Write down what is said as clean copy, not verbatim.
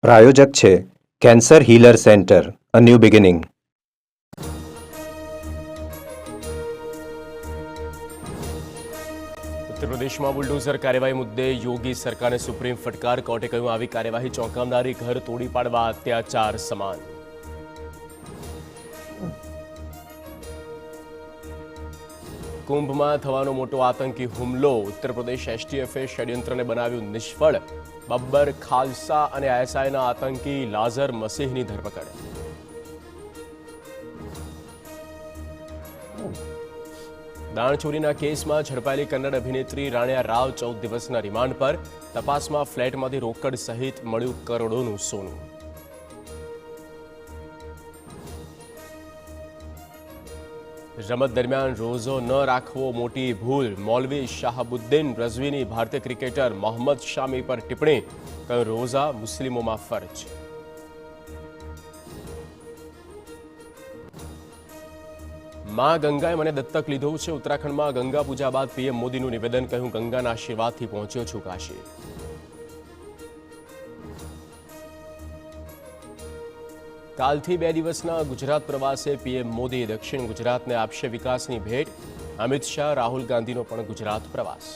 પ્રાયોજક છે cancer healer centre, a new beginning. ઉત્તર પ્રદેશમાં બુલડોઝર કાર્યવાહી મુદ્દે યોગી સરકારને સુપ્રીમ ફટકાર. કોર્ટે કહ્યું આવી કાર્યવાહી ચોંકાવનારી, ઘર તોડી પાડવા અત્યાચાર સમાન. કુંભમાં થવાનો મોટો આતંકી હુમલો. ઉત્તર પ્રદેશ એસટીએફે ષડયંત્રને બનાવ્યું નિષ્ફળ. બબ્બર ખાલસા અને આઈએસઆઈના આતંકી લાઝર મસીહની ધરપકડ. દાણચોરીના કેસમાં ઝડપાયેલી કન્નડ અભિનેત્રી રાણ્યા રાવ 14 દિવસના રિમાન્ડ પર. તપાસમાં ફ્લેટમાંથી રોકડ સહિત મળ્યું કરોડોનું સોનું. રમત દરમિયાન રોઝો ન રાખવો મોટી ભૂલ. મૌલવી શાહબુદ્દીન રઝવીની ભારતીય ક્રિકેટર મોહમ્મદ શામી પર ટિપ્પણી. કહ્યું, રોઝા મુસ્લિમોમાં ફરજ. માં ગંગાએ મને દત્તક લીધો છે. ઉત્તરાખંડમાં ગંગા પૂજા બાદ પીએમ મોદીનું નિવેદન. કહ્યું, ગંગાના આશીર્વાદથી પહોંચ્યો છું કાશી. કાલથી 2 દિવસના ગુજરાત પ્રવાસે પીએમ મોદી. દક્ષિણ ગુજરાતને આપશે વિકાસની ભેટ. અમિત શાહ, રાહુલ ગાંધીનો પણ ગુજરાત પ્રવાસ.